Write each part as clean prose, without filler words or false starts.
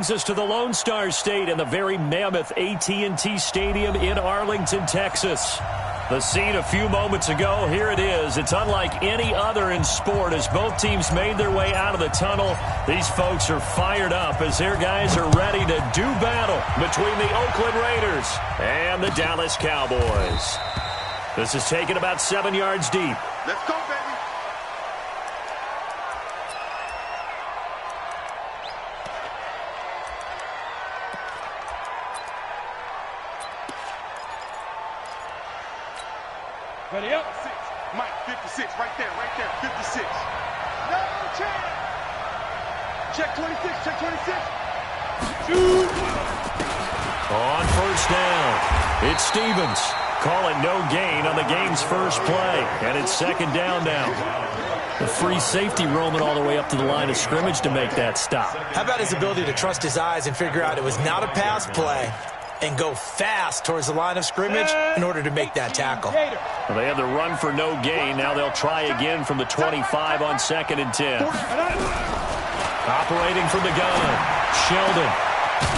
Brings us to the Lone Star State and the very mammoth AT&T Stadium in Arlington, Texas. The scene a few moments ago, here it is. It's unlike any other in sport as both teams made their way out of the tunnel. These folks are fired up as their guys are ready to do battle between the Oakland Raiders and the Dallas Cowboys. This is taken about 7 yards deep. Let's go, baby. Ready up. Mike, 56, right there, 56. No chance. Check 26, check 26. Shoot. On first down, it's Stevens. Call it no gain on the game's first play, and it's second down now. The free safety roaming all the way up to the line of scrimmage to make that stop. How about his ability to trust his eyes and figure out it was not a pass play and go fast towards the line of scrimmage in order to make that tackle. Well, they had the run for no gain. Now they'll try again from the 25 on 2nd and 10. Operating from the gun, Sheldon.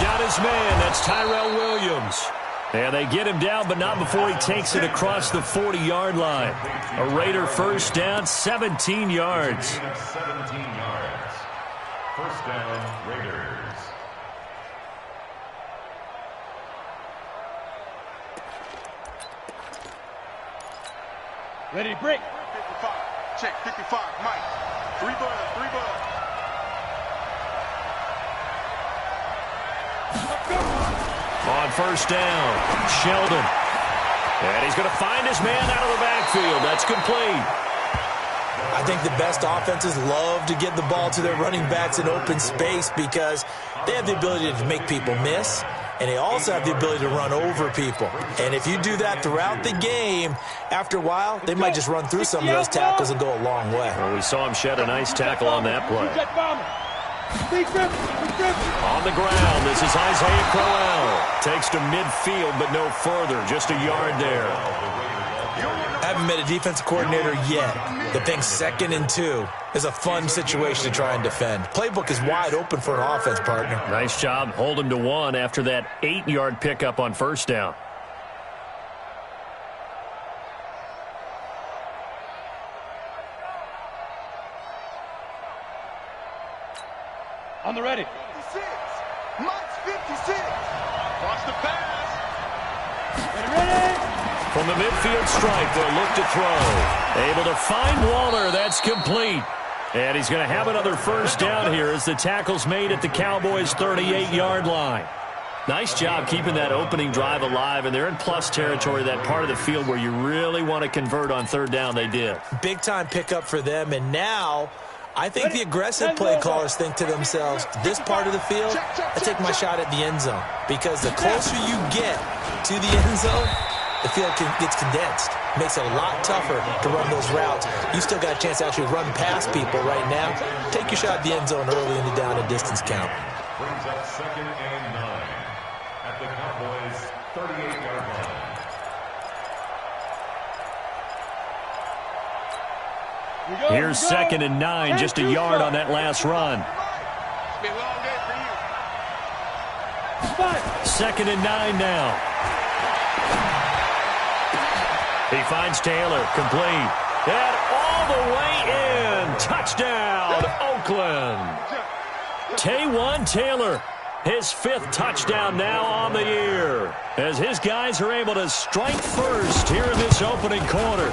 Got his man. That's Tyrell Williams. And they get him down, but not before he takes it across the 40-yard line. A Raider first down, 17 yards. 17 yards. First down, Raiders. Ready, break. 55, check 55, Mike. 3 bud. On first down, Sheldon. And he's going to find his man out of the backfield. That's complete. I think the best offenses love to get the ball to their running backs in open space because they have the ability to make people miss, and they also have the ability to run over people. And if you do that throughout the game, after a while, they might just run through some of those tackles and go a long way. Well, we saw him shed a nice tackle on that play. On the ground, this is Isaiah Crowell. Takes to midfield, but no further. Just a yard there. Haven't met a defensive coordinator yet that thinks 2nd and 2 is a fun situation to try and defend. Playbook is wide open for an offense, partner. Nice job. Hold him to 1 after that 8-yard pickup on first down. On the ready. 56. Mike's 56. Watch the pass. Ready. From the midfield stripe, they'll look to throw. Able to find Waller. That's complete. And he's going to have another first down here as the tackle's made at the Cowboys' 38-yard line. Nice job keeping that opening drive alive, and they're in plus territory, that part of the field where you really want to convert on third down. They did. Big-time pickup for them, and now I think the aggressive play callers think to themselves, this part of the field, I take my shot at the end zone. Because the closer you get to the end zone, the field gets condensed. Makes it a lot tougher to run those routes. You still got a chance to actually run past people right now. Take your shot at the end zone early in the down and distance count. Brings up 2nd and 9 at the Cowboys' 38-yard line. Here's 2nd and 9, just a yard on that last run. It's been a long day for you. 2nd and 9 now. He finds Taylor, complete. And all the way in. Touchdown, Oakland. Taywan Taylor, his 5th touchdown now on the year, as his guys are able to strike first here in this opening quarter.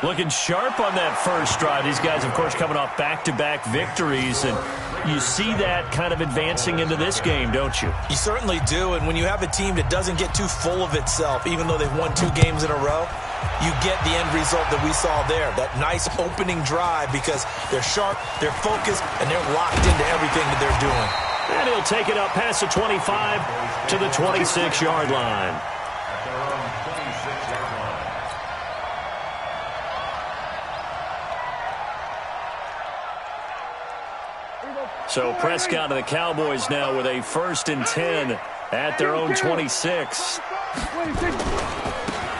Looking sharp on that first drive. These guys, of course, coming off back-to-back victories, and you see that kind of advancing into this game, don't you? You certainly do, and when you have a team that doesn't get too full of itself, even though they've won 2 games in a row, you get the end result that we saw there, that nice opening drive, because they're sharp, they're focused, and they're locked into everything that they're doing. And he'll take it up past the 25 to the 26-yard line. At their own 26-yard line. So Prescott and the Cowboys now with a 1st and 10 at their own 26.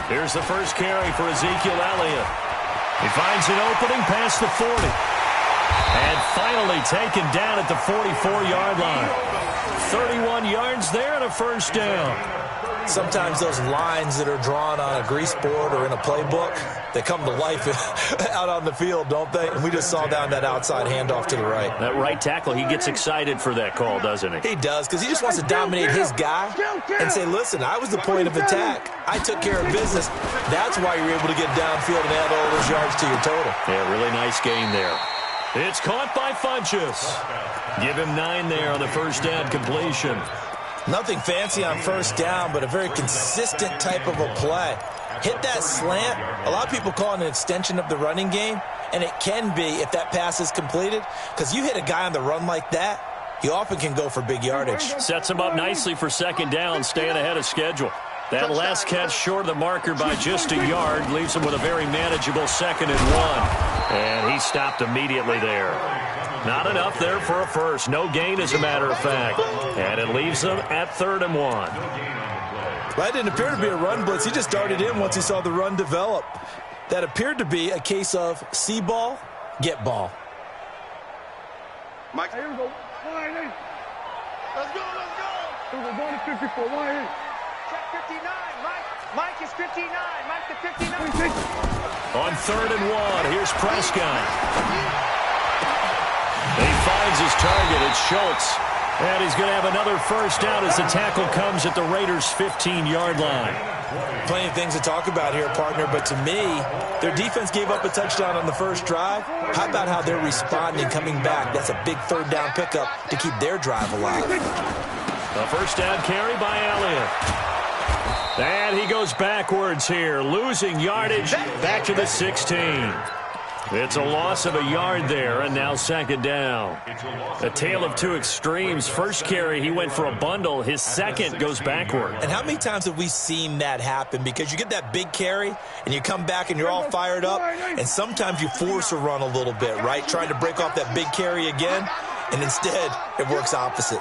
Here's the first carry for Ezekiel Elliott. He finds an opening past the 40. And finally taken down at the 44-yard line. 31 yards there and a first down. Sometimes those lines that are drawn on a grease board or in a playbook, they come to life out on the field, don't they? And we just saw down that outside handoff to the right. That right tackle, he gets excited for that call, doesn't he? He does, because he just wants to dominate his guy and say, listen, I was the point of attack. I took care of business. That's why you're able to get downfield and add all those yards to your total. Yeah, really nice gain there. It's caught by Funchess. Give him 9 there on the first down completion. Nothing fancy on first down, but a very consistent type of a play. Hit that slant. A lot of people call it an extension of the running game, and it can be if that pass is completed, because you hit a guy on the run like that, you often can go for big yardage. Sets him up nicely for second down, staying ahead of schedule. That last catch short of the marker by just a yard leaves him with a very manageable 2nd and 1. And he stopped immediately there. Not enough there for a first. No gain, as a matter of fact. And it leaves them at 3rd and 1. Well, that didn't appear to be a run blitz. He just darted in once he saw the run develop. That appeared to be a case of see ball, get ball. Mike. Here we go. Line in. Let's go, let's go. Here we go. Going to 54. Line in. Check 59, Mike. Mike is 59. Mike to 59. 26. On 3rd and 1, here's Prescott. He finds his target. It's Schultz. And he's going to have another first down as the tackle comes at the Raiders' 15-yard line. Plenty of things to talk about here, partner, but to me, their defense gave up a touchdown on the first drive. How about how they're responding, coming back? That's a big 3rd down pickup to keep their drive alive. A first down carry by Elliott. And he goes backwards here, losing yardage back to the 16. It's a loss of a yard there, and now 2nd down. A tale of two extremes. First carry, he went for a bundle. His second goes backward. And how many times have we seen that happen? Because you get that big carry, and you come back and you're all fired up, and sometimes you force a run a little bit, right? Trying to break off that big carry again, and instead it works opposite.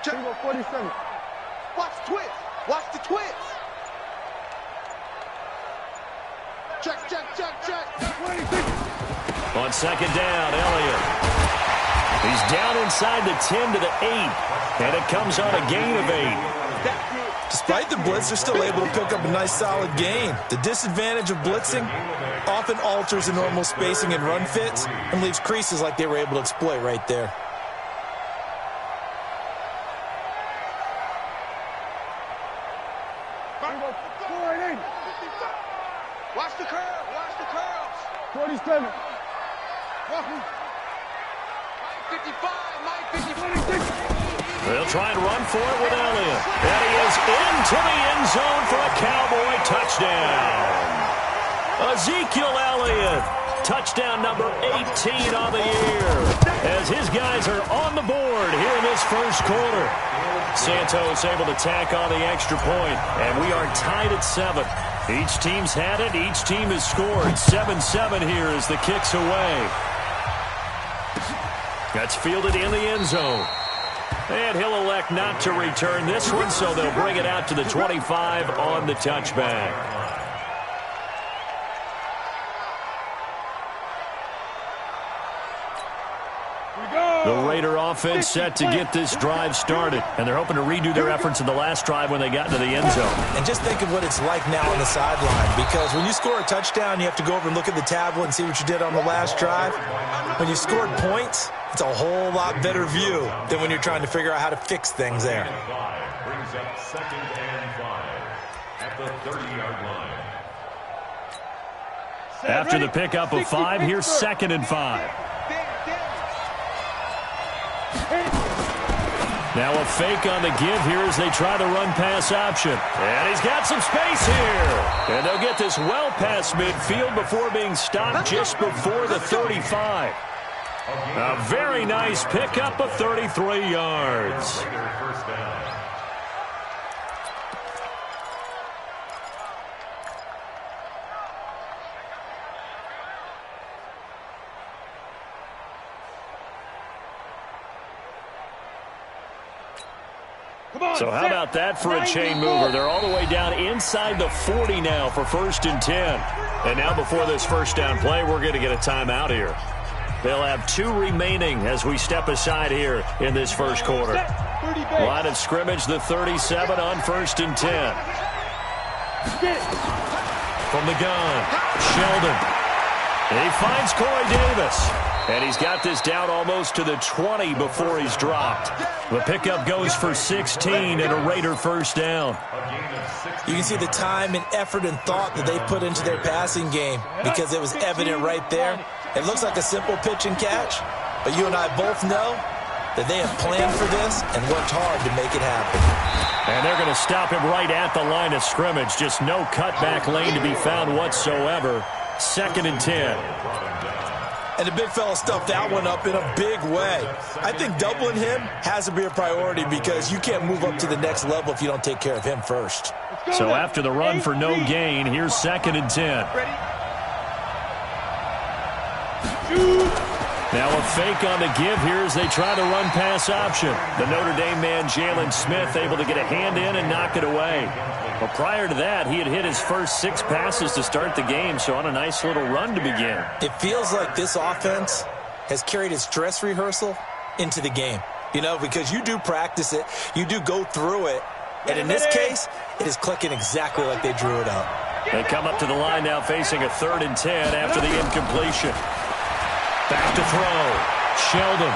Check 47. Watch the twist. Watch the twist. Check, check, check, check. 26. On 2nd down, Elliott. He's down inside the 10 to the 8, and it comes on a gain of 8. Despite the blitz, they're still able to pick up a nice solid gain. The disadvantage of blitzing often alters the normal spacing and run fits and leaves creases like they were able to exploit right there. Watch the curve. Watch the curves. 47. Mike 55. Mike 55. They'll try and run for it with Elliott. And he is into the end zone for a Cowboy touchdown. Ezekiel Elliott, touchdown number 18 on the year, as his guys are on the board here in this first quarter. Santos able to tack on the extra point, and we are tied at 7. Each team's had it. Each team has scored. 7-7 here as the kick's away. That's fielded in the end zone. And he'll elect not to return this one, so they'll bring it out to the 25 on the touchback. The Raider offense set to get this drive started, and they're hoping to redo their efforts in the last drive when they got into the end zone. And just think of what it's like now on the sideline, because when you score a touchdown, you have to go over and look at the tablet and see what you did on the last drive. When you scored points, it's a whole lot better view than when you're trying to figure out how to fix things there. Brings up 2nd and 5 at the 30-yard line. After the pickup of 5, here's 2nd and 5. Now a fake on the give here as they try the run-pass option. And he's got some space here. And they'll get this well past midfield before being stopped just before the 35. A very nice pickup of 33 yards. First down. So how about that for a chain mover? They're all the way down inside the 40 now for 1st and 10. And now before this first down play, we're going to get a timeout here. They'll have 2 remaining as we step aside here in this first quarter. Line of scrimmage, the 37 on 1st and 10. From the gun, Sheldon. He finds Corey Davis. And he's got this down almost to the 20 before he's dropped. The pickup goes for 16 and a Raider first down. You can see the time and effort and thought that they put into their passing game because it was evident right there. It looks like a simple pitch and catch, but you and I both know that they have planned for this and worked hard to make it happen. And they're going to stop him right at the line of scrimmage. Just no cutback lane to be found whatsoever. 2nd and 10. And the big fella stuffed that one up in a big way. I think doubling him has to be a priority because you can't move up to the next level if you don't take care of him first. So after the run for no gain, here's 2nd and 10. Now a fake on the give here as they try to run pass option. The Notre Dame man, Jalen Smith, able to get a hand in and knock it away. But prior to that, he had hit his first 6 passes to start the game, so on a nice little run to begin. It feels like this offense has carried its dress rehearsal into the game. You know, because you do practice it, you do go through it, and in this case, it is clicking exactly like they drew it up. They come up to the line now facing a 3rd and 10 after the incompletion. Back to throw. Sheldon.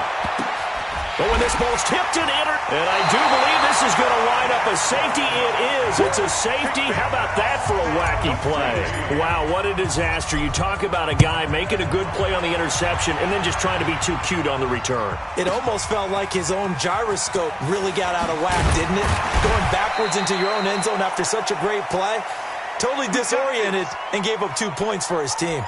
But when this ball's tipped and entered, and I do believe this is going to line up a safety. It is. It's a safety. How about that for a wacky play? Wow, what a disaster. You talk about a guy making a good play on the interception and then just trying to be too cute on the return. It almost felt like his own gyroscope really got out of whack, didn't it? Going backwards into your own end zone after such a great play. Totally disoriented and gave up 2 points for his team.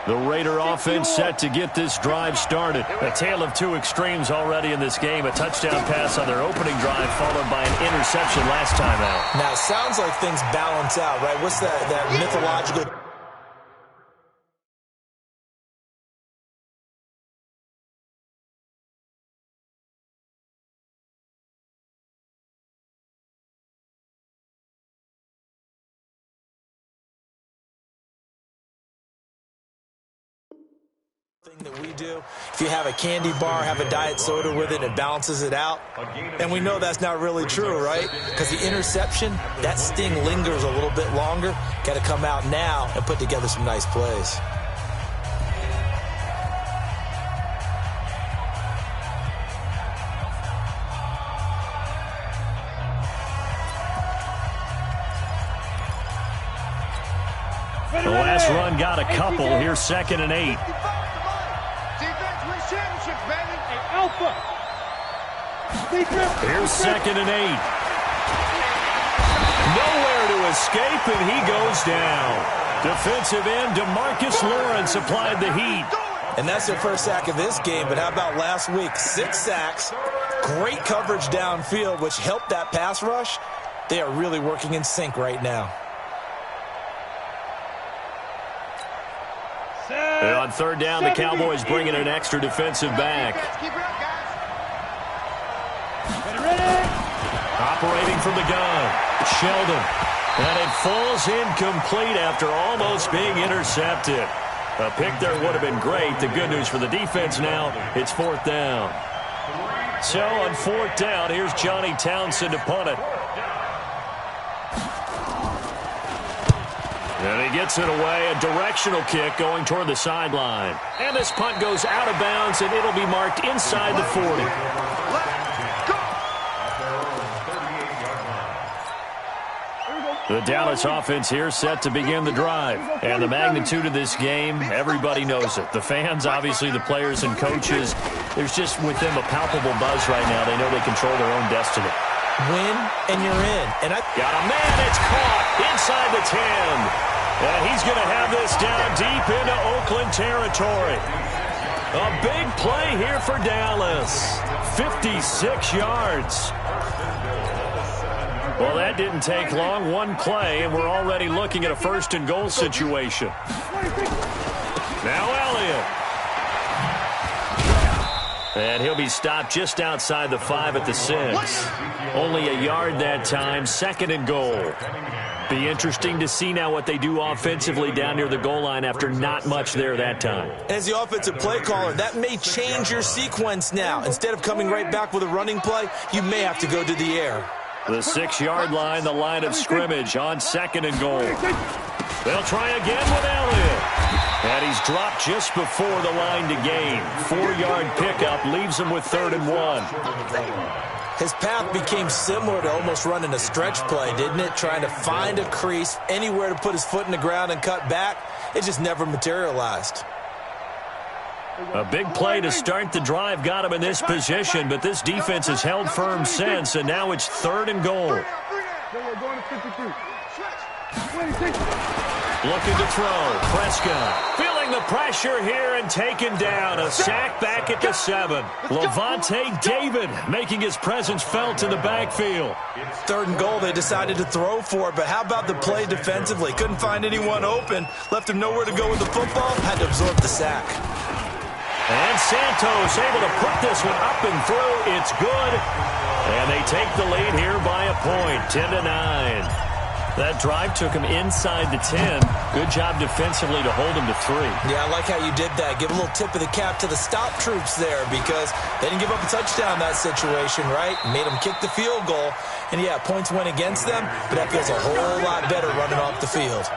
The Raider offense set to get this drive started. A tale of 2 extremes already in this game. A touchdown pass on their opening drive followed by an interception last time out. Now, it sounds like things balance out, right? What's that mythological... thing that we do. If you have a candy bar, have a diet soda with it, it balances it out. And we know that's not really true, right? Because the interception, that sting lingers a little bit longer. Got to come out now and put together some nice plays. The last run got a couple. Here's 2nd and 8. Here's 2nd and 8. Nowhere to escape, and he goes down. Defensive end DeMarcus Lawrence applied the heat. And that's their first sack of this game, but how about last week? 6 sacks, great coverage downfield, which helped that pass rush. They are really working in sync right now. And on 3rd down, the Cowboys bringing an extra defensive back. Operating from the gun, Sheldon. And it falls incomplete after almost being intercepted. A pick there would have been great. The good news for the defense now, it's 4th down. So on 4th down, here's Johnny Townsend to punt it. And he gets it away, a directional kick going toward the sideline. And this punt goes out of bounds, and it'll be marked inside the 40. The Dallas offense here set to begin the drive. And the magnitude of this game, everybody knows it. The fans, obviously the players and coaches, there's just with them a palpable buzz right now. They know they control their own destiny. Win, and you're in. And I got a man, it's caught inside the 10. And he's going to have this down deep into Oakland territory. A big play here for Dallas. 56 yards. Well, that didn't take long. One play, and we're already looking at a first-and-goal situation. Now Elliott. And he'll be stopped just outside the 5 at the 6. Only a yard that time, 2nd and goal. Be interesting to see now what they do offensively down near the goal line after not much there that time. As the offensive play caller, that may change your sequence now. Instead of coming right back with a running play, you may have to go to the air. The 6-yard line, the line of scrimmage on 2nd and goal. They'll try again with Elliott. And he's dropped just before the line to gain. 4-yard pickup leaves him with 3rd and 1. His path became similar to almost running a stretch play, didn't it? Trying to find a crease, anywhere to put his foot in the ground and cut back. It just never materialized. A big play to start the drive got him in this position, but this defense has held firm since, and now it's 3rd and goal. Looking to throw. Prescott feeling the pressure here and taken down. A sack back at the 7. Levante David making his presence felt in the backfield. 3rd and goal, they decided to throw for it, but how about the play defensively? Couldn't find anyone open. Left him nowhere to go with the football. Had to absorb the sack. And Santos able to put this one up and through. It's good. And they take the lead here by a point, 10-9. That drive took him inside the 10. Good job defensively to hold him to 3. Yeah, I like how you did that. Give a little tip of the cap to the stop troops there because they didn't give up a touchdown in that situation, right? Made them kick the field goal. And, yeah, points went against them, but that feels a whole lot better running off the field.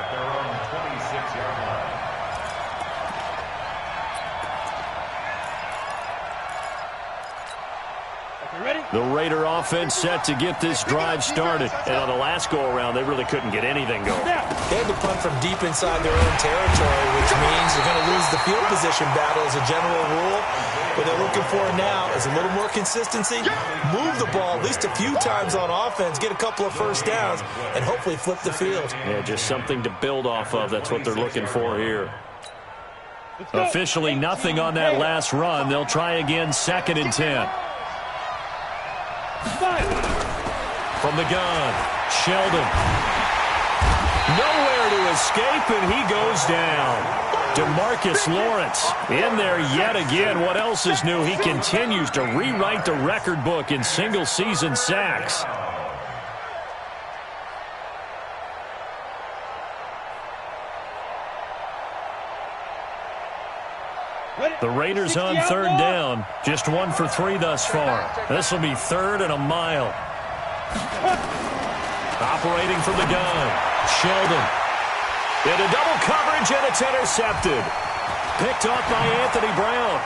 The Raider offense set to get this drive started. And on the last go-around, they really couldn't get anything going. They had to punt from deep inside their own territory, which means they're going to lose the field position battle as a general rule. What they're looking for now is a little more consistency, move the ball at least a few times on offense, get a couple of first downs, and hopefully flip the field. Yeah, just something to build off of. That's what they're looking for here. Officially nothing on that last run. They'll try again, 2nd and 10. From the gun, Sheldon. Nowhere to escape, and he goes down. DeMarcus Lawrence in there yet again. What else is new? He continues to rewrite the record book in single-season sacks. The Raiders on 3rd down. Just 1 for 3 thus far. This will be 3rd and a mile. Operating from the gun. Sheldon. Into double coverage, and it's intercepted. Picked off by Anthony Brown.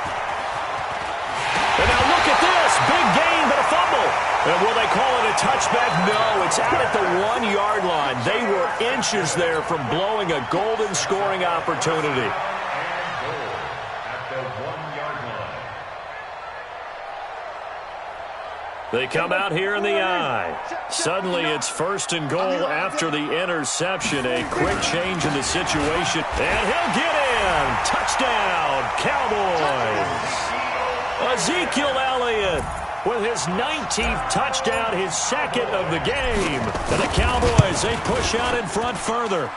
And now look at this. Big gain, but a fumble. And will they call it a touchback? No, it's out at the 1-yard line. They were inches there from blowing a golden scoring opportunity. They come out here in the I. Suddenly it's 1st and goal after the interception. A quick change in the situation. And he'll get in. Touchdown, Cowboys. Ezekiel Elliott with his 19th touchdown, his 2nd of the game. And the Cowboys, they push out in front further.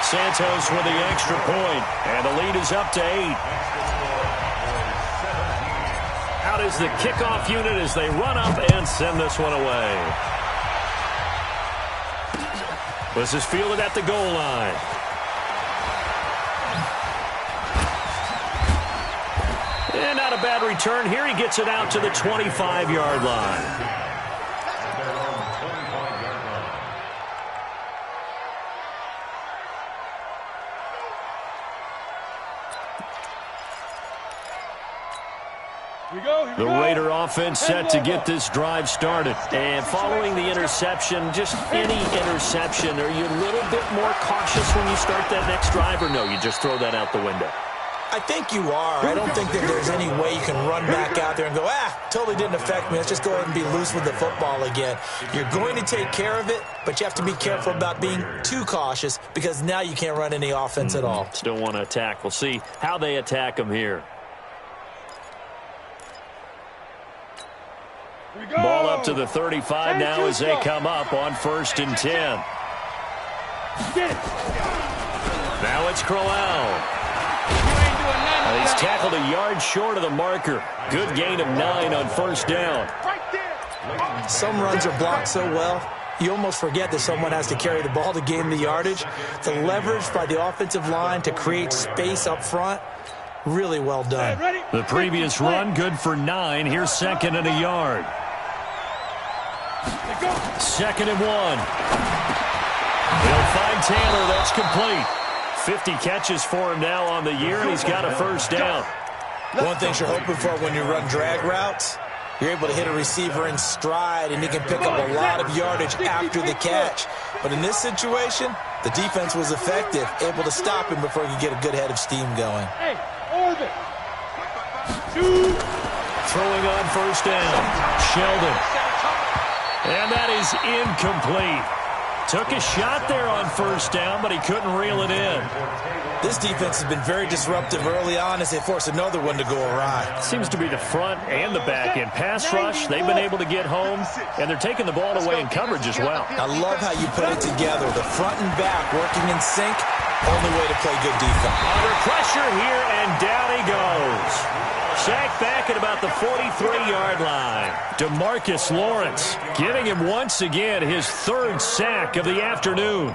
Santos with the extra point. And the lead is up to 8. Out is the kickoff unit as they run up and send this one away. This is fielded at the goal line. And not a bad return. Here he gets it out to the 25-yard line. The Raider offense set to get this drive started. And following the interception, just any interception, are you a little bit more cautious when you start that next drive, or no, you just throw that out the window? I think you are. I don't think that there's any way you can run back out there and go, totally didn't affect me. Let's just go ahead and be loose with the football again. You're going to take care of it, but you have to be careful about being too cautious because now you can't run any offense at all. Still want to attack. We'll see how they attack them here. Ball up to the 35 now as they come up on 1st and 10. Now it's Crowell. He's tackled a yard short of the marker. Good gain of 9 on 1st down. Some runs are blocked so well, you almost forget that someone has to carry the ball to gain the yardage. The leverage by the offensive line to create space up front, really well done. The previous run, good for 9. Here's 2nd and a yard. 2nd and 1. He'll find Taylor. That's complete. 50 catches for him now on the year, and he's got a 1st down. One thing you're hoping for when you run drag routes, you're able to hit a receiver in stride, and he can pick up a lot of yardage after the catch. But in this situation, the defense was effective, able to stop him before he could get a good head of steam going. Throwing on 1st down. Sheldon. And that is incomplete. Took a shot there on 1st down, but he couldn't reel it in. This defense has been very disruptive early on as they force another one to go awry. Seems to be the front and the back end. Pass rush, they've been able to get home, and they're taking the ball away in coverage as well. I love how you put it together. The front and back working in sync, only way to play good defense. Under pressure here, and down he goes. Sacked back at about the 43-yard line. DeMarcus Lawrence giving him once again his 3rd sack of the afternoon.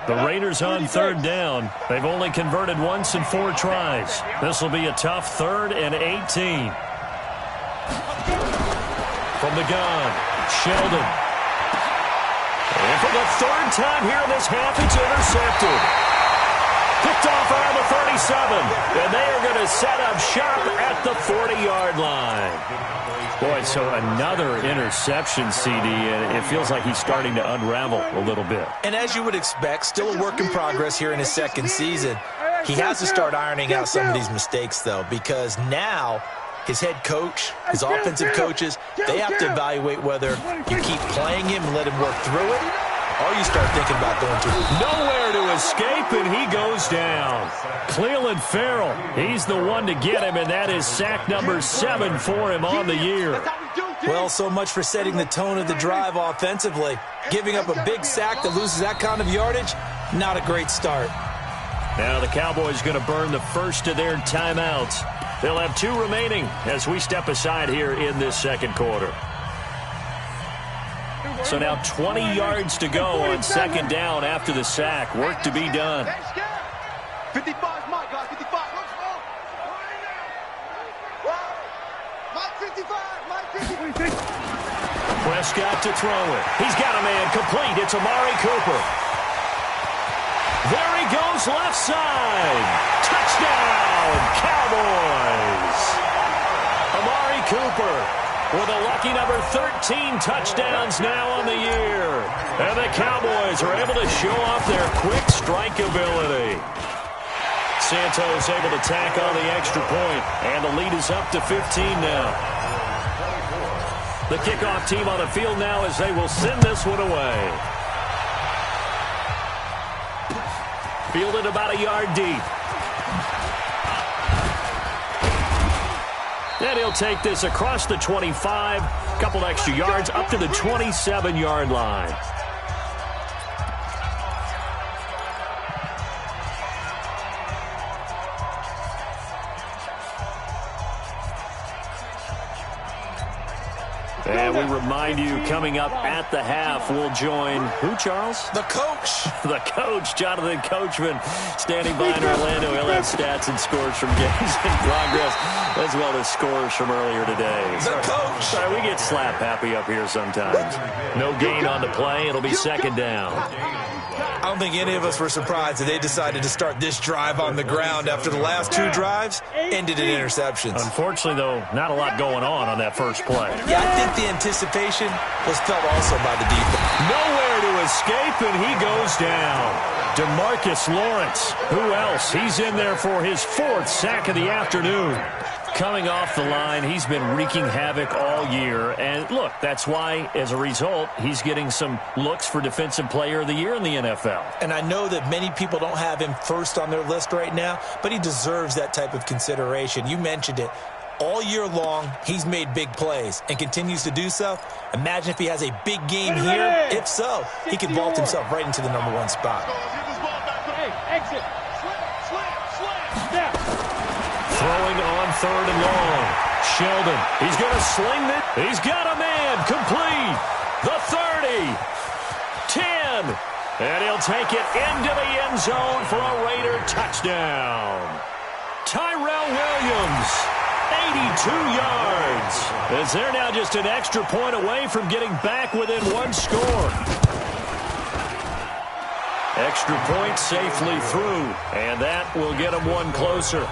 The Raiders on 3rd down. They've only converted once in 4 tries. This will be a tough 3rd and 18. From the gun, Sheldon. And for the 3rd time here in this half, it's intercepted. Picked off around the 37. And they are going to set up shop at the 40-yard line. Boy, so another interception, CD, and it feels like he's starting to unravel a little bit. And as you would expect, still a work in progress here in his 2nd season. He has to start ironing out some of these mistakes, though, because now his head coach, his offensive coaches, they have to evaluate whether you keep playing him and let him work through it, or you start thinking about going to it. Nowhere to escape, and he goes down. Cleveland Farrell, he's the one to get him, and that is sack number 7 for him on the year. Well, so much for setting the tone of the drive offensively. Giving up a big sack that loses that kind of yardage, not a great start. Now the Cowboys going to burn the first of their timeouts. They'll have 2 remaining as we step aside here in this 2nd quarter. So now 20 yards to go on 2nd down after the sack. Work to be done. 55 Mike, guys, 55. Mike 55, Mike 55. Prescott to throw it. He's got a man complete. It's Amari Cooper. There he goes, left side. Touchdown, Cowboys. Amari Cooper with a lucky number 13 touchdowns now on the year. And the Cowboys are able to show off their quick strike ability. Santos able to tack on the extra point, and the lead is up to 15 now. The kickoff team on the field now as they will send this one away. Fielded about a yard deep. And he'll take this across the 25, couple extra yards up to the 27-yard line. And we remind you, coming up at the half, we'll join who, Charles? The coach. The coach, Jonathan Coachman, standing by in Orlando. He'll have stats and scores from games in progress, as well as scores from earlier today. The coach. Sorry, we get slap happy up here sometimes. No gain on the play. It'll be 2nd down. I don't think any of us were surprised that they decided to start this drive on the ground after the last 2 drives ended in interceptions. Unfortunately, though, not a lot going on that first play. Yeah, I think the anticipation was felt also by the defense. Nowhere to escape, and he goes down. DeMarcus Lawrence. Who else? He's in there for his 4th sack of the afternoon. Coming off the line, he's been wreaking havoc all year. And look, that's why, as a result, he's getting some looks for Defensive Player of the Year in the NFL. And I know that many people don't have him first on their list right now, but he deserves that type of consideration. You mentioned it. All year long, he's made big plays and continues to do so. Imagine if he has a big game here. If so, he could vault himself right into the #1 spot. Hey, exit. Slam. Snap. Throwing on 3rd and long. Sheldon, he's going to sling it. He's got a man. Complete. The 30. 10. And he'll take it into the end zone for a Raider touchdown. Tyrell Williams, 82 yards. As they're now just an extra point away from getting back within 1 score. Extra point safely through, and that will get them 1 closer.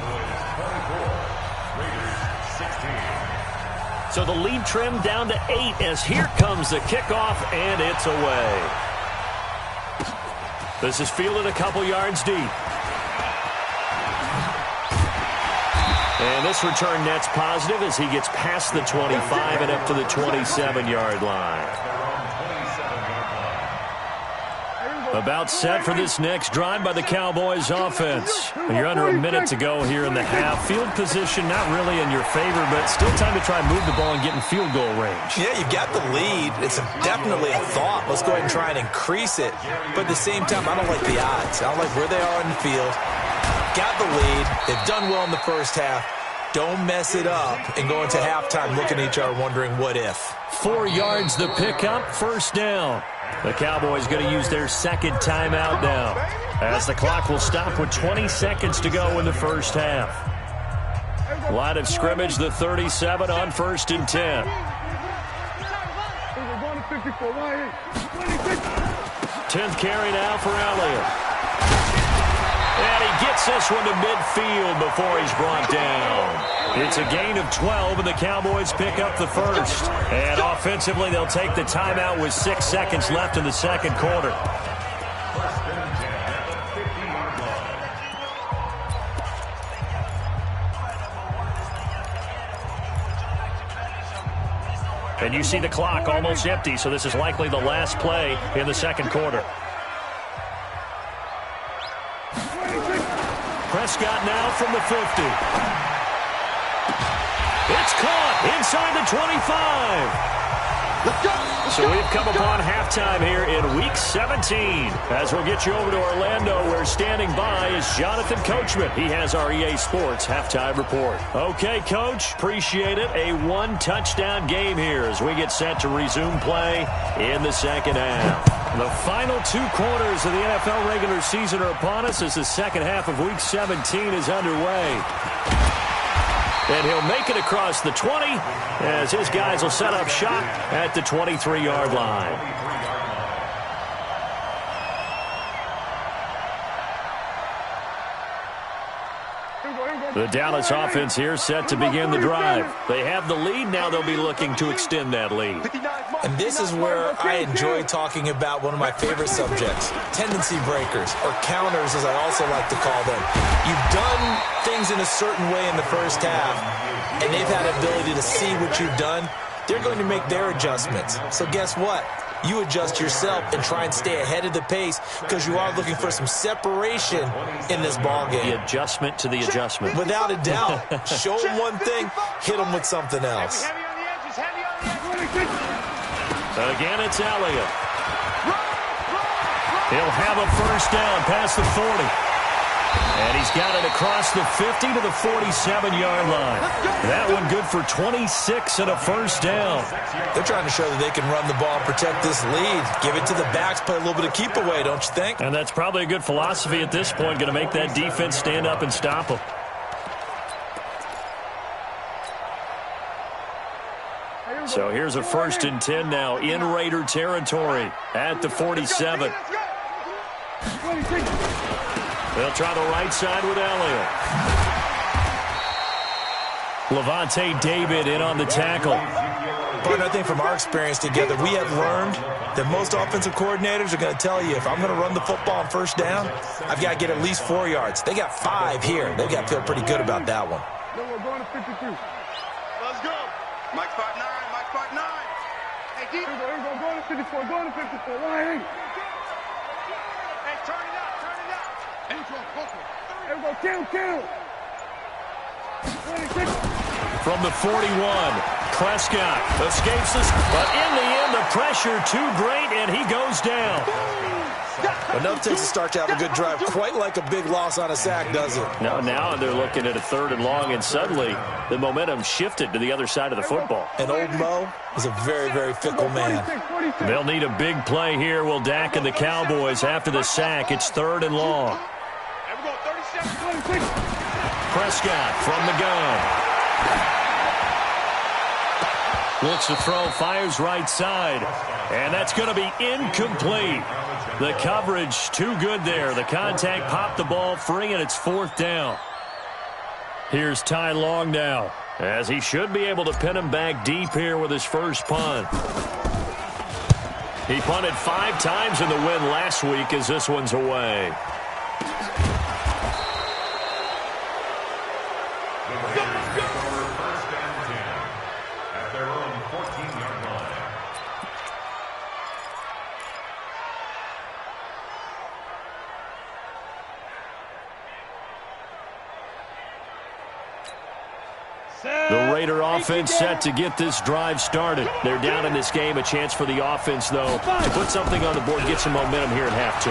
So the lead trimmed down to 8 as here comes the kickoff, and it's away. This is fielded a couple yards deep. And this return net's positive as he gets past the 25 and up to the 27-yard line. About set for this next drive by the Cowboys offense. You're under a minute to go here in the half. Field position not really in your favor, but still time to try and move the ball and get in field goal range. Yeah, you've got the lead. It's definitely a thought. Let's go ahead and try and increase it. But at the same time, I don't like the odds. I don't like where they are in the field. Got the lead. They've done well in the first half. Don't mess it up and go into halftime looking at each other wondering what if. 4 yards the pickup, 1st down. The Cowboys going to use their 2nd timeout now, as the clock will stop with 20 seconds to go in the first half. Line of scrimmage, the 37 on 1st and 10. 10th carry now for Elliott. And he gets this one to midfield before he's brought down. It's a gain of 12, and the Cowboys pick up the 1st. And offensively, they'll take the timeout with 6 seconds left in the 2nd quarter. And you see the clock almost empty, so this is likely the last play in the 2nd quarter. Prescott now from the 50. It's caught inside the 25. So we've come upon halftime here in Week 17. As we'll get you over to Orlando, where standing by is Jonathan Coachman. He has our EA Sports halftime report. Okay, Coach, appreciate it. A 1-touchdown game here as we get set to resume play in the 2nd half. The final 2 quarters of the NFL regular season are upon us as the 2nd half of Week 17 is underway. And he'll make it across the 20 as his guys will set up shop at the 23-yard line. The Dallas offense here set to begin the drive. They have the lead. Now they'll be looking to extend that lead. And this is where I enjoy talking about one of my favorite subjects, tendency breakers, or counters as I also like to call them. You've done things in a certain way in the first half, and they've had ability to see what you've done. They're going to make their adjustments. So guess what? You adjust yourself and try and stay ahead of the pace because you are looking for some separation in this ball game. The adjustment to the adjustment. Without a doubt. Show them one thing, hit them with something else. Again, it's Elliott. He'll have a 1st down past the 40. And he's got it across the 50 to the 47-yard line. That one good for 26 and a 1st down. They're trying to show that they can run the ball and protect this lead. Give it to the backs, play a little bit of keep away, don't you think? And that's probably a good philosophy at this point, going to make that defense stand up and stop them. So here's a 1st and 10 now in Raider territory at the 47. They'll try the right side with Elliott. Levante David in on the tackle. Partner, I think from our experience together, we have learned that most offensive coordinators are going to tell you, if I'm going to run the football on 1st down, I've got to get at least 4 yards. They got 5 here. They've got to feel pretty good about that one. going to 53. Let's go. Mike 5'9", Mike 5'9". Hey, deep. Here we go, going to 54, going to 54. Hey, turn it up, turn it up. Here we go, kill. From the 41, Prescott escapes this, but in the end, the pressure too great, and he goes down. Enough takes a start to have a good drive. Quite like a big loss on a sack, does it? Now they're looking at a 3rd and long, and suddenly the momentum shifted to the other side of the football. And old Mo is a very, very fickle man. They'll need a big play here. Will Dak and the Cowboys after the sack. It's 3rd and long. Prescott from the gun. Looks to throw, fires right side. And that's going to be incomplete. The coverage too good there. The contact popped the ball free, and it's 4th down. Here's Ty Long now, as he should be able to pin him back deep here with his first punt. He punted 5 times in the win last week as this one's away. The Raider offense set to get this drive started. They're down in this game. A chance for the offense, though, to put something on the board, get some momentum here at half 2.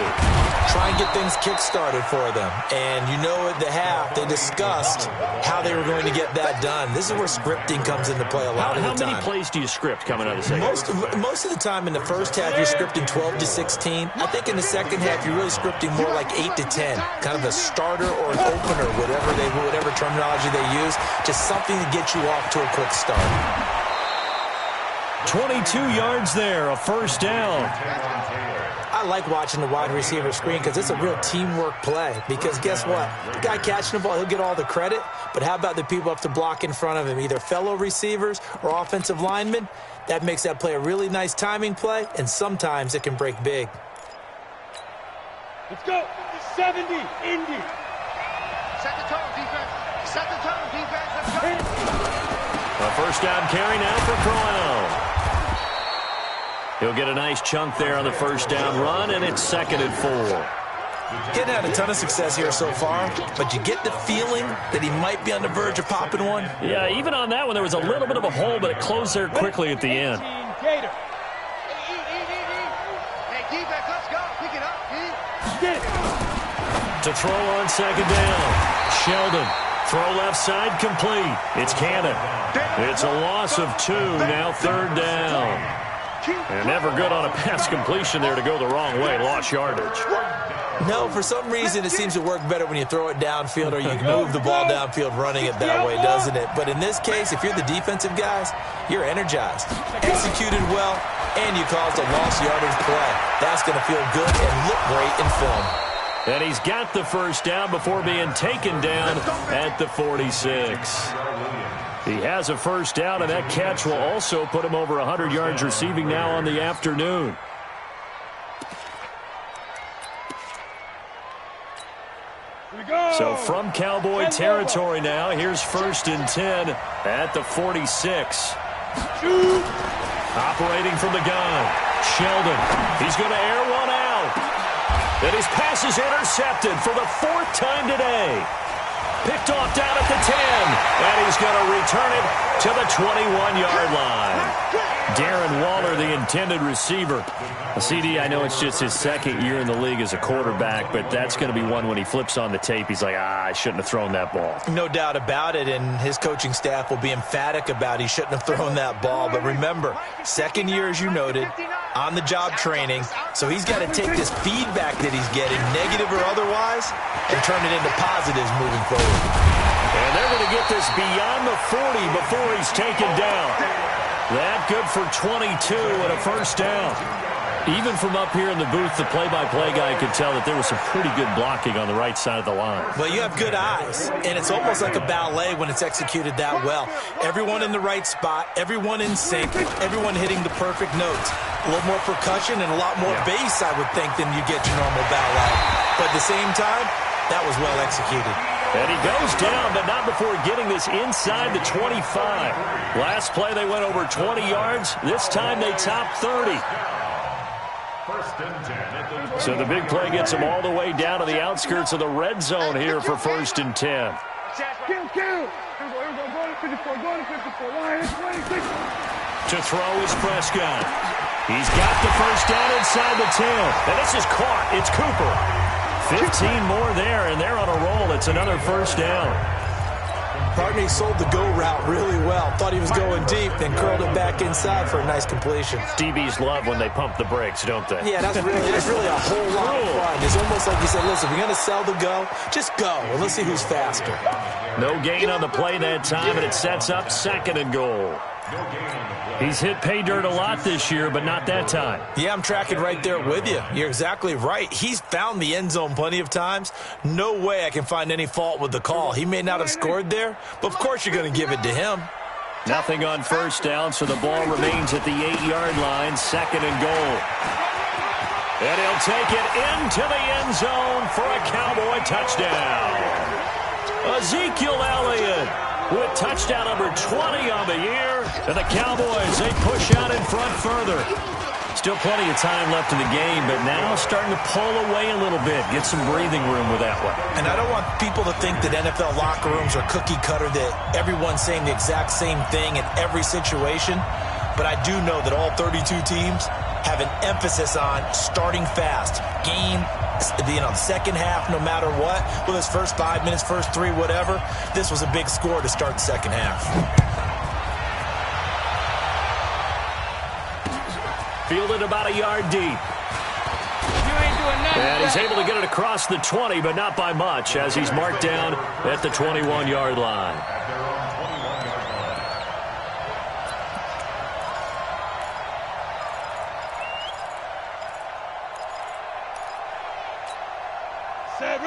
Try and get things kick-started for them. And you know at the half, they discussed how they were going to get that done. This is where scripting comes into play a lot of the time. How many plays do you script coming out of the second? Most of the time in the first half, you're scripting 12 to 16. I think in the second half, you're really scripting more like 8 to 10. Kind of a starter or an opener, whatever terminology they use. Just something to get you off to a quick start. 22 yards there, a 1st down. I like watching the wide receiver screen because it's a real teamwork play. Because guess what? The guy catching the ball, he'll get all the credit. But how about the people up to block in front of him, either fellow receivers or offensive linemen? That makes that play a really nice timing play, and sometimes it can break big. Let's go. 70, Indy. Set the tone, defense. Set the tone, defense. Let's go. A 1st down carry now for Crowell. He'll get a nice chunk there on the 1st down run, and it's 2nd and 4. Getting had a ton of success here so far, but you get the feeling that he might be on the verge of popping one. Yeah, even on that one, there was a little bit of a hole, but it closed there quickly at the end. Gator. Hey, defense, let's go. Pick it up, Get it. To throw on 2nd down. Sheldon. Throw left side complete. It's Cannon. It's a loss of 2, now 3rd down. And never good on a pass completion there to go the wrong way. Lost yardage. No, for some reason it seems to work better when you throw it downfield or you move the ball downfield running it that way, doesn't it? But in this case, if you're the defensive guys, you're energized. Executed well, and you caused a lost yardage play. That's going to feel good and look great in film. And he's got the 1st down before being taken down at the 46. He has a 1st down, and that catch will also put him over 100 yards receiving now on the afternoon. So from Cowboy territory now, here's 1st and 10 at the 46. Operating from the gun, Sheldon. He's going to air one out. And his pass is intercepted for the 4th time today. Picked off down at the 10, and he's going to return it to the 21-yard line. Darren Waller, the intended receiver. CD, I know it's just his 2nd year in the league as a quarterback, but that's going to be one when he flips on the tape, he's like, I shouldn't have thrown that ball. No doubt about it, and his coaching staff will be emphatic about he shouldn't have thrown that ball. But remember, 2nd year, as you noted, on-the-job training, so he's got to take this feedback that he's getting, negative or otherwise, and turn it into positives moving forward. And they're going to get this beyond the 40 before he's taken down. That good for 22 and a 1st down. Even from up here in the booth, the play-by-play guy could tell that there was some pretty good blocking on the right side of the line. Well, you have good eyes, and it's almost like a ballet when it's executed that well. Everyone in the right spot, everyone in sync, everyone hitting the perfect notes. A little more percussion and a lot more bass, I would think, than you get your normal ballet. But at the same time, that was well executed. And he goes down, but not before getting this inside the 25. Last play, they went over 20 yards. This time, they topped 30. So the big play gets them all the way down to the outskirts of the red zone here for 1st and 10. To throw is Prescott. He's got the first down inside the 10. And this is caught. It's Cooper. 15 more there, and they're on a roll. It's another first down. Partney sold the go route really well. Thought he was going deep, then curled it back inside for a nice completion. DBs love when they pump the brakes, don't they? Yeah, that's really a whole lot of fun. It's almost like you said, listen, we're going to sell the go. Just go, and let's see who's faster. No gain on the play that time, and it sets up 2nd and goal. He's hit pay dirt a lot this year, but not that time. Yeah, I'm tracking right there with you. You're exactly right. He's found the end zone plenty of times. No way I can find any fault with the call. He may not have scored there, but of course you're going to give it to him. Nothing on first down, so the ball remains at the 8-yard line, 2nd and goal. And he'll take it into the end zone for a Cowboy touchdown. Ezekiel Elliott with touchdown number 20 on the year. And the Cowboys, they push out in front further. Still plenty of time left in the game, but now starting to pull away a little bit. Get some breathing room with that one. And I don't want people to think that NFL locker rooms are cookie cutter, that everyone's saying the exact same thing in every situation. But I do know that all 32 teams have an emphasis on starting fast. Game, second half, no matter what. Whether it's first 5 minutes, first 3, whatever. This was a big score to start the second half. Fielded about a yard deep. You ain't doing nothing. And he's able to get it across the 20, but not by much, as he's marked down at the 21-yard line.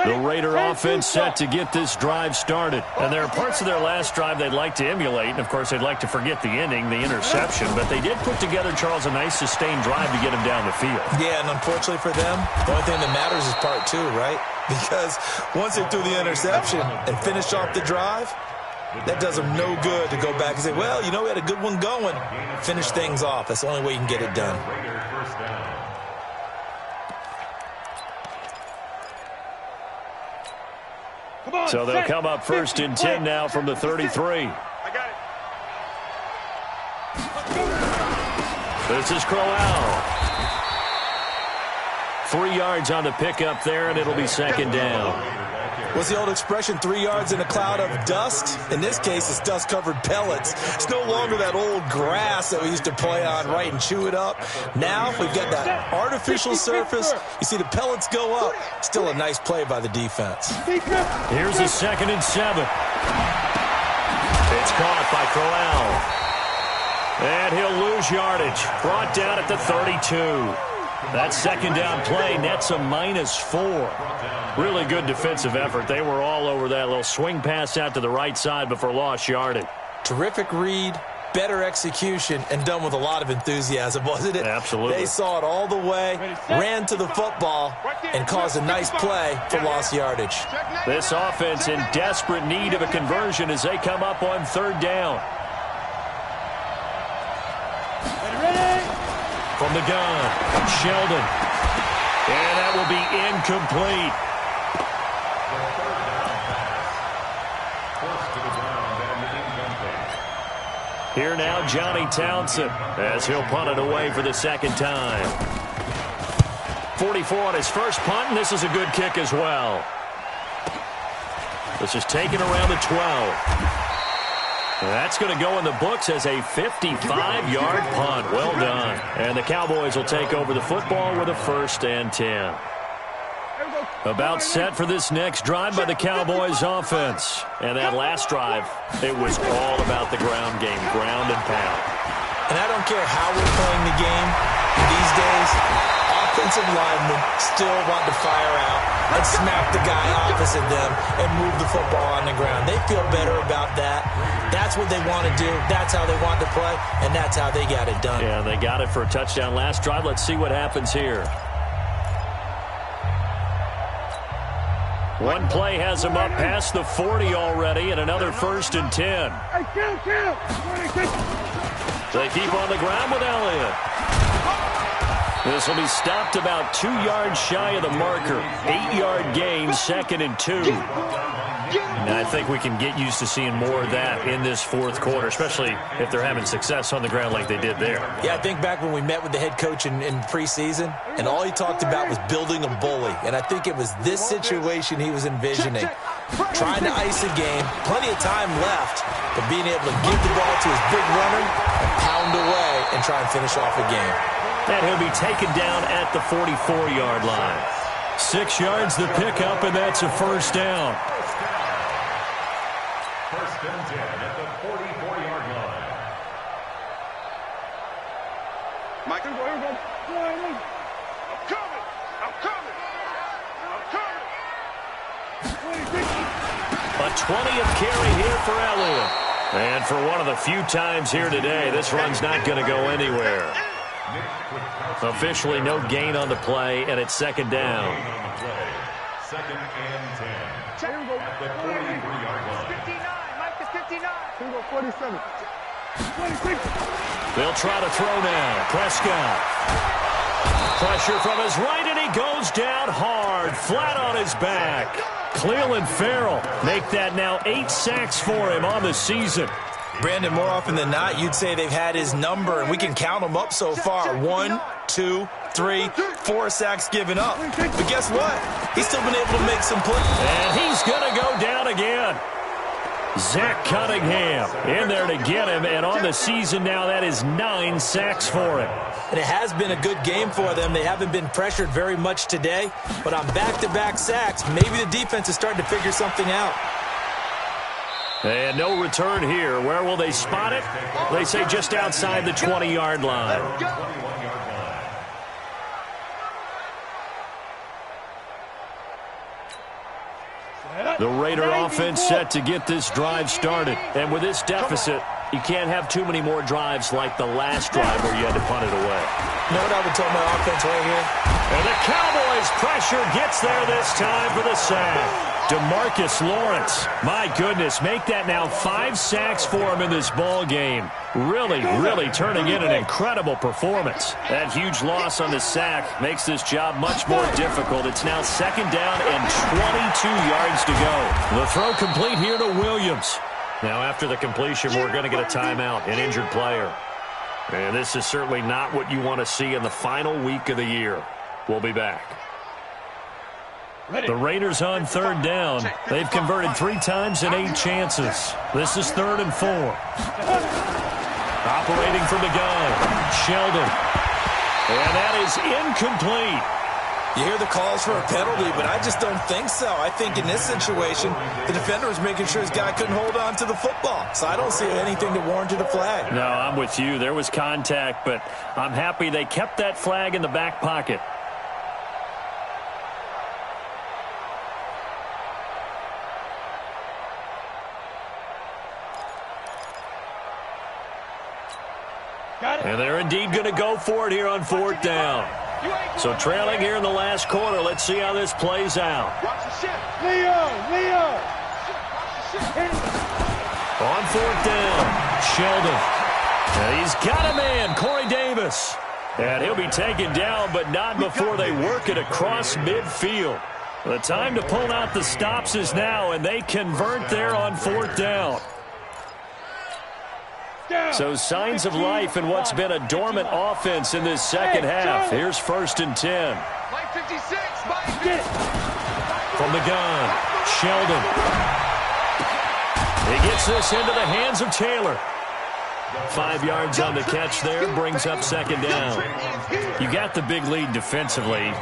The Raider offense set to get this drive started. And there are parts of their last drive they'd like to emulate. And, of course, they'd like to forget the ending, the interception. But they did put together, Charles, a nice sustained drive to get him down the field. Yeah, and unfortunately for them, the only thing that matters is part 2, right? Because once they threw the interception and finished off the drive, that does them no good to go back and say, well, you know, we had a good one going. Finish things off. That's the only way you can get it done. So they'll come up 1st and 10 now from the 33. I got it. This is Crowell. 3 yards on the pickup there, and it'll be 2nd down. What's the old expression, 3 yards in a cloud of dust? In this case, it's dust-covered pellets. It's no longer that old grass that we used to play on, right, and chew it up. Now we've got that artificial surface. You see the pellets go up. Still a nice play by the defense. Here's a 2nd and 7. It's caught by Crowell. And he'll lose yardage. Brought down at the 32. That 2nd down play nets a -4. Really good defensive effort. They were all over that little swing pass out to the right side before lost yardage. Terrific read, better execution, and done with a lot of enthusiasm, wasn't it? Absolutely. They saw it all the way, ran to the football, and caused a nice play for lost yardage. This offense in desperate need of a conversion as they come up on 3rd down. From the gun, Sheldon. And that will be incomplete. Here now, Johnny Townsend, as he'll punt it away for the 2nd time. 44 on his first punt, and this is a good kick as well. This is taken around the 12. That's going to go in the books as a 55-yard punt. Well done. And the Cowboys will take over the football with a 1st and 10. About set for this next drive by the Cowboys offense. And that last drive, it was all about the ground game, ground and pound. And I don't care how we're playing the game these days, offensive linemen still want to fire out and smack the guy opposite them and move the football on the ground. They feel better about that. That's what they want to do. That's how they want to play, and that's how they got it done. Yeah, they got it for a touchdown last drive. Let's see what happens here. One play has him up past the 40 already, and another 1st and 10. They keep on the ground with Elliott. This will be stopped about 2 yards shy of the marker. 8-yard gain, 2nd and 2. And I think we can get used to seeing more of that in this 4th quarter, especially if they're having success on the ground like they did there. Yeah, I think back when we met with the head coach in preseason, and all he talked about was building a bully. And I think it was this situation he was envisioning. Trying to ice a game, plenty of time left, but being able to give the ball to his big runner and pound away and try and finish off a game. And he'll be taken down at the 44-yard line. 6 yards the pickup, and that's a 1st down. 1st and 10 at the 44-yard line. Mike, I'm coming. A 20th carry here for Elliott. And for one of the few times here today, this run's not going to go anywhere. Officially no gain on the play, and it's 2nd down. 2nd and 10 at the 43-yard line. 59, Mike is 59. Here we go, 47. 26. They'll try to throw now. Prescott. Pressure from his right, and he goes down hard, flat on his back. Cleveland Farrell make that now 8 sacks for him on the season. Brandon, more often than not, you'd say they've had his number, and we can count them up so far. 1, 2, 3, 4 sacks given up. But guess what? He's still been able to make some plays. And he's going to go down again. Zach Cunningham in there to get him, and on the season now, that is 9 sacks for him. And it has been a good game for them. They haven't been pressured very much today, but on back-to-back sacks, maybe the defense is starting to figure something out. And no return here. Where will they spot it? They say just outside the 20-yard line. The Raider offense set to get this drive started. And with this deficit, you can't have too many more drives like the last drive where you had to punt it away. You know what I would tell my offense right here? And the Cowboys pressure gets there this time for the sack. DeMarcus Lawrence, my goodness, make that now 5 sacks for him in this ball game. Really turning in an incredible performance. That huge loss on the sack makes this job much more difficult. It's now 2nd down and 22 yards to go. The throw complete here to Williams. Now after the completion, we're going to get a timeout, an injured player. And this is certainly not what you want to see in the final week of the year. We'll be back. The Raiders on 3rd down. They've converted 3 times in 8 chances. This is 3rd and 4. Operating from the gun, Sheldon. And that is incomplete. You hear the calls for a penalty, but I just don't think so. I think in this situation, the defender was making sure his guy couldn't hold on to the football. So I don't see anything that warranted a flag. No, I'm with you. There was contact, but I'm happy they kept that flag in the back pocket. And they're indeed going to go for it here on 4th down. So trailing here in the last quarter. Let's see how this plays out. Leo. On 4th down, Sheldon. And he's got a man, Corey Davis. And he'll be taken down, but not before they work it across midfield. The time to pull out the stops is now, and they convert there on 4th down. So signs of life in what's been a dormant offense in this second half. Here's 1st and 10. From the gun, Sheldon. He gets this into the hands of Taylor. 5 yards on the catch there, brings up 2nd down. You got the big lead defensively,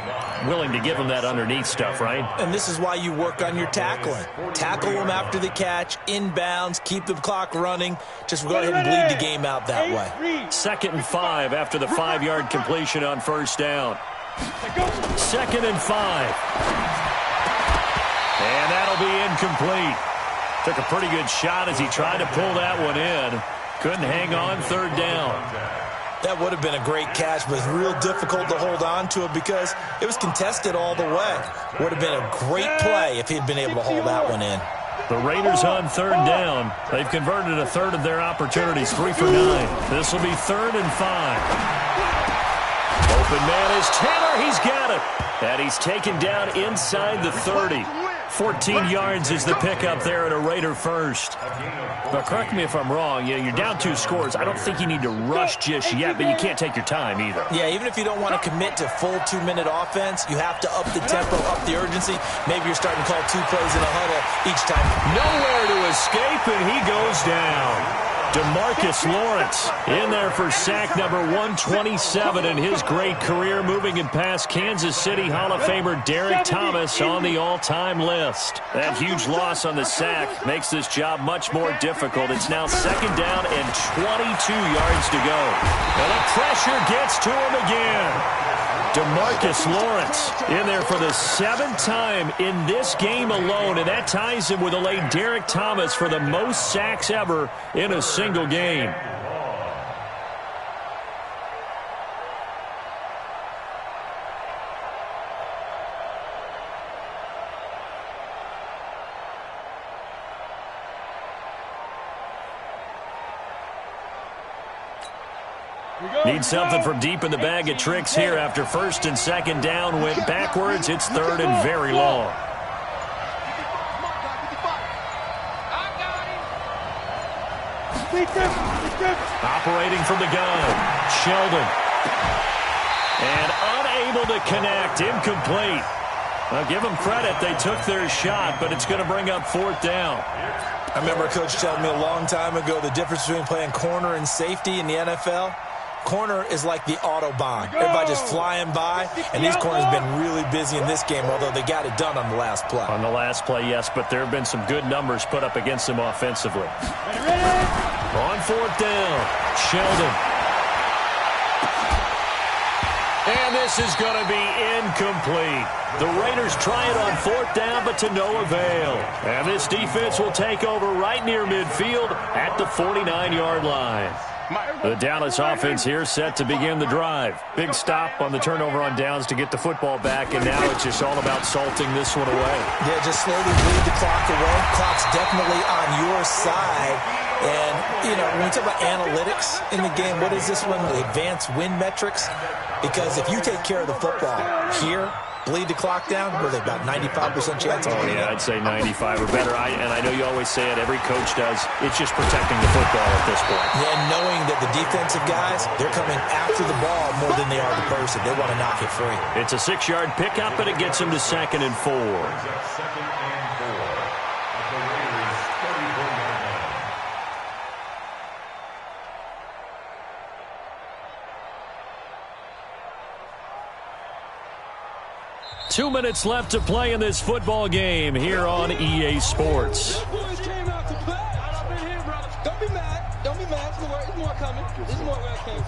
willing to give them that underneath stuff, right? And this is why you work on your tackling. Tackle them after the catch, inbounds, keep the clock running. Just go ahead and bleed the game out that way. 2nd and 5 after the 5-yard completion on 1st down. 2nd and 5. And that'll be incomplete. Took a pretty good shot as he tried to pull that one in. Couldn't hang on 3rd down. That would have been a great catch, but it's real difficult to hold on to it because it was contested all the way. Would have been a great play if he'd been able to haul that one in. The Raiders on third down. They've converted a third of their opportunities, 3 for 9. This will be 3rd and 5. Open man is Taylor. He's got it. And he's taken down inside the 30. 14 yards is the pickup there at a Raider first. But correct me if I'm wrong. You're down 2 scores. I don't think you need to rush just yet, but you can't take your time either. Yeah, even if you don't want to commit to full 2-minute offense, you have to up the tempo, up the urgency. Maybe you're starting to call 2 plays in a huddle each time. Nowhere to escape, and he goes down. DeMarcus Lawrence in there for sack number 127 in his great career, moving it past Kansas City Hall of Famer Derek Thomas on the all-time list. That huge loss on the sack makes this job much more difficult. It's now 2nd down and 22 yards to go. And the pressure gets to him again. DeMarcus Lawrence in there for the 7th time in this game alone, and that ties him with the late Derek Thomas for the most sacks ever in a single game. Need something from deep in the bag of tricks here after 1st and 2nd down. Went backwards. It's 3rd and very long. Operating from the gun, Sheldon. And unable to connect. Incomplete. I'll give them credit. They took their shot, but it's going to bring up 4th down. I remember a coach telling me a long time ago the difference between playing corner and safety in the NFL. Corner is like the Autobahn. Everybody just flying by, and these corners have been really busy in this game, although they got it done on the last play. On the last play, yes, but there have been some good numbers put up against them offensively. On 4th down, Sheldon. And this is going to be incomplete. The Raiders try it on 4th down, but to no avail. And this defense will take over right near midfield at the 49-yard line. The Dallas offense here set to begin the drive. Big stop on the turnover on downs to get the football back, and now it's just all about salting this one away. Yeah, just slowly bleed the clock away. Clock's definitely on your side. And, you know, when we talk about analytics in the game, what is this one? The advanced win metrics? Because if you take care of the football here, bleed the clock down, what are they, about 95% chance? Oh, yeah, I'd say 95 or better. And I know you always say it, every coach does. It's just protecting the football at this point. Yeah, and knowing that the defensive guys, they're coming after the ball more than they are the person. They want to knock it free. It's a 6-yard pickup, and it gets them to 2nd and 4. 2 minutes left to play in this football game here on EA Sports. Don't be mad. Don't be mad. There's more coming. There's more where I came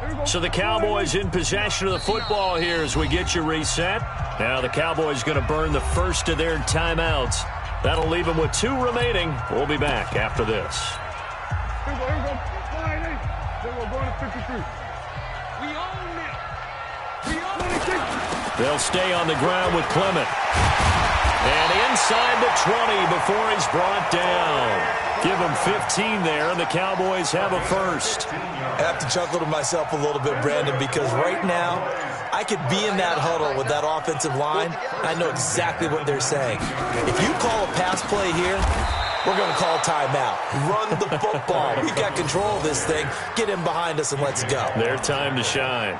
from. So the Cowboys in possession of the football here as we get you reset. Now the Cowboys going to burn the first of their timeouts. That'll leave them with 2 remaining. We'll be back after this. Here we go. Then we're going to 53. We own it. We own it. They'll stay on the ground with Clement. And inside the 20 before he's brought down. Give him 15 there, and the Cowboys have a first. I have to chuckle to myself a little bit, Brandon, because right now I could be in that huddle with that offensive line. I know exactly what they're saying. If you call a pass play here, we're going to call timeout. Run the football. We've got control of this thing. Get him behind us and let's go. Their time to shine.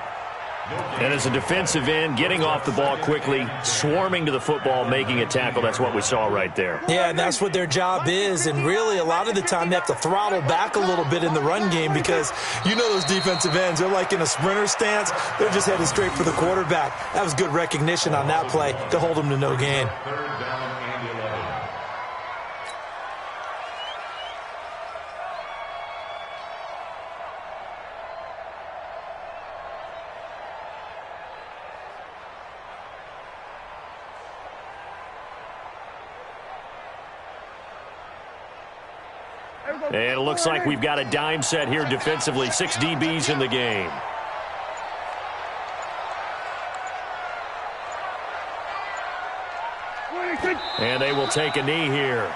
And as a defensive end, getting off the ball quickly, swarming to the football, making a tackle, that's what we saw right there. Yeah, and that's what their job is. And really, a lot of the time, they have to throttle back a little bit in the run game because you know those defensive ends, they're like in a sprinter stance. They're just headed straight for the quarterback. That was good recognition on that play to hold them to no gain. 3rd down and 11. And it looks like we've got a dime set here defensively. 6 DBs in the game. And they will take a knee here.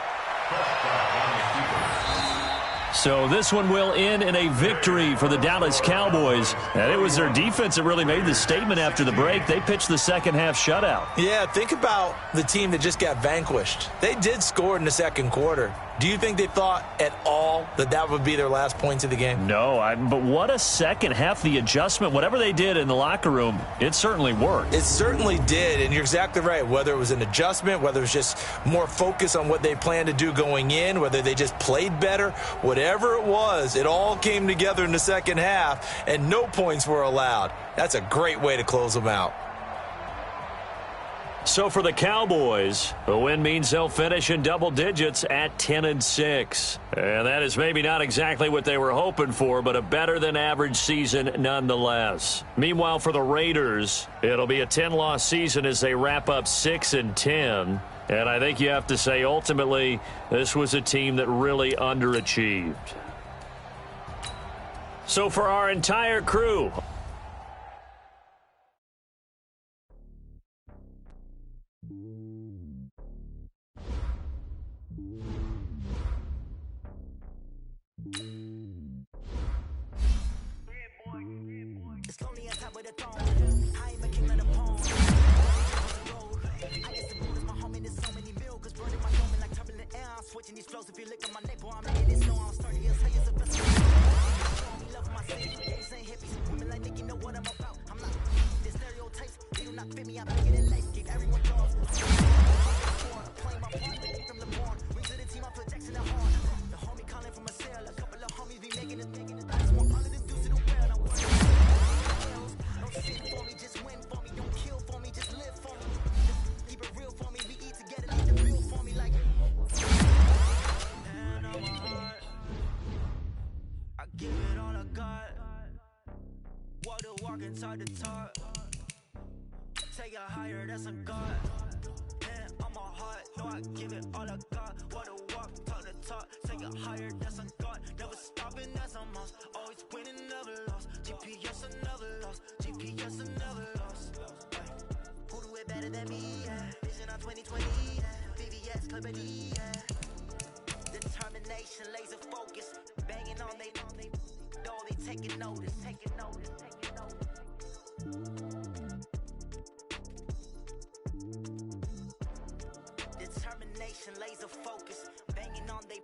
So this one will end in a victory for the Dallas Cowboys. And it was their defense that really made the statement after the break. They pitched the second half shutout. Yeah, think about the team that just got vanquished. They did score in the second quarter. Do you think they thought at all that that would be their last points of the game? No, but what a second half. The adjustment, whatever they did in the locker room, it certainly worked. It certainly did, and you're exactly right. Whether it was an adjustment, whether it was just more focus on what they planned to do going in, whether they just played better, whatever it was, it all came together in the second half, and no points were allowed. That's a great way to close them out. So for the Cowboys, the win means they'll finish in double digits at 10-6. And that is maybe not exactly what they were hoping for, but a better-than-average season nonetheless. Meanwhile, for the Raiders, it'll be a 10-loss season as they wrap up 6-10. And I think you have to say, ultimately, this was a team that really underachieved. So for our entire crew, switching these flows, if you look at my neck, boy, I'm making it so I'm starting to tell you the best. Love my city, gays ain't hippies, women like Nicky know what I'm about. I'm not the stereotypes, they do not fit me. I make it in life, give everyone jobs. Playing my part, keep them LeBron. Ring to the team, I put Jackson at horn. The homie calling from a cell, a couple of homies be making it. I just want all of them dudes to do well. I'm working. Don't sit for me, just win for me. Don't kill for me, just live for me. Keep it real for me, we eat together, leave the bill for me like. I give it all I got. Walk inside the top. Take it higher, that's a God. Man, I'm a heart. No, I give it all I got. Walk, talk the talk. Take it higher, that's a God. Never stopping, that's a must. Always winning, never lost. GPS, I never lost. GPS, I never lost. Who do it better than me? Yeah. Vision on 2020. Yeah. VVS, Clippity. Yeah. Determination, laser focus, banging on they taking notice. Determination, laser focus, banging on they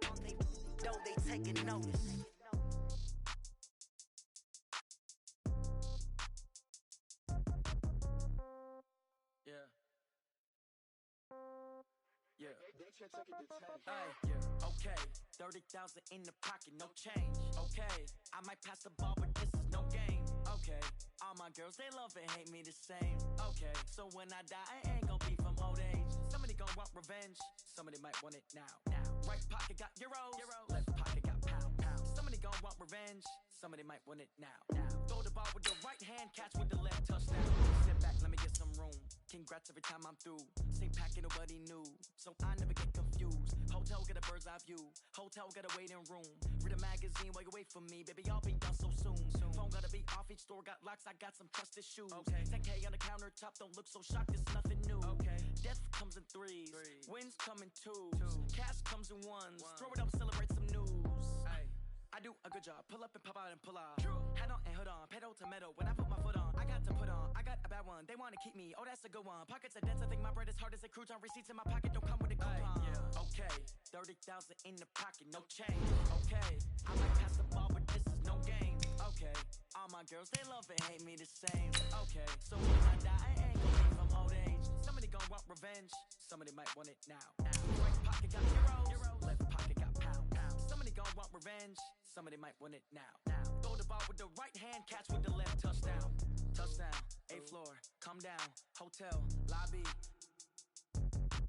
taking notice. Okay, 30,000 in the pocket, no change. Okay, I might pass the ball, but this is no game. Okay, all my girls, they love and hate me the same. Okay, so when I die, I ain't gon' be from old age. Somebody gon' want revenge, somebody might want it now. Right pocket got euros, left pocket got pound. Somebody gon' want revenge, somebody might want it now. Throw the ball with the right hand, catch with the left, touchdown. Sit back, let me get some room. Congrats every time I'm through. Same packet, nobody knew, so I never get confused. Hotel get a bird's eye view. Hotel get a waiting room. Read a magazine while you wait for me, baby. I'll be done so soon. Phone gotta be off. Each store got locks. I got some trusted shoes. 10K on the countertop. Don't look so shocked. It's nothing new. Death comes in threes. Wins come in twos. Cash comes in ones. Throw it up, celebrate some news. I do a good job. Pull up and pop out and pull out. Head on and hood on. Pedal to metal. When I put my foot on, I got to put on. I got a bad one. They want to keep me. Oh, that's a good one. Pockets are dense. I think my bread is hard as a crouton. Receipts in my pocket don't come with a coupon. Okay, 30,000 in the pocket, no change. Okay, I might pass the ball, but this is no game. Okay, all my girls, they love and hate me the same. Okay, so when I die, I ain't gon' be from old age. Somebody gon' want revenge. Somebody might want it now. Right pocket got euros, left pocket got pound. Somebody gon' want revenge. Somebody might want it now. Throw the ball with the right hand, catch with the left, touchdown. Touchdown, 8th floor, come down, hotel, lobby.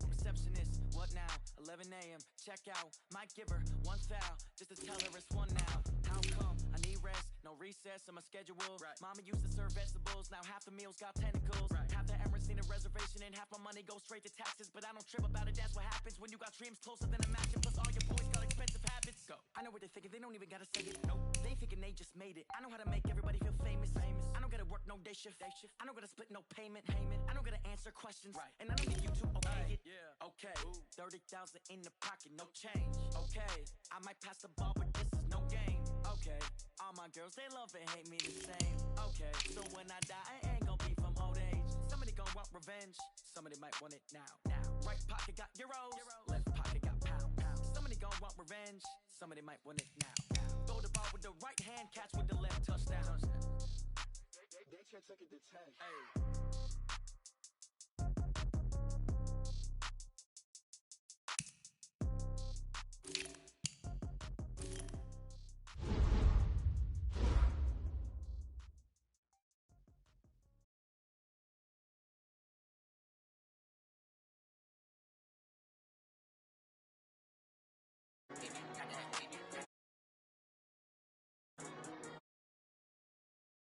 Receptionist, what now? 11 a.m., check out. Might give her one foul, just to tell her it's one now. How come? I need rest, no recess in my schedule. Mama used to serve vegetables, now half the meals got tentacles. Half the Emirates need a reservation and half my money goes straight to taxes. But I don't trip about it, that's what happens when you got dreams closer than a match. And plus all your boys got expensive habits. go. I know what they're thinking, they don't even gotta say it. Nope. They thinking they just made it. I know how to make everybody feel famous. I don't gotta work no day shift. I don't gotta split no payment. I don't gotta answer questions. Right. And I don't get you to okay it. Yeah. Okay. 30,000 in the pocket, no change. Okay. I might pass the ball, but this is no game. Okay. All my girls, they love and hate me the same. Okay. So when I die, I ain't gonna be from old age. Somebody gonna want revenge. Somebody might want it now. Right pocket got euros. Left pocket got pounds. Somebody gonna want revenge. Somebody might want it now. Throw the ball with the right hand, catch with the left touchdown. They can't take it to 10. Hey.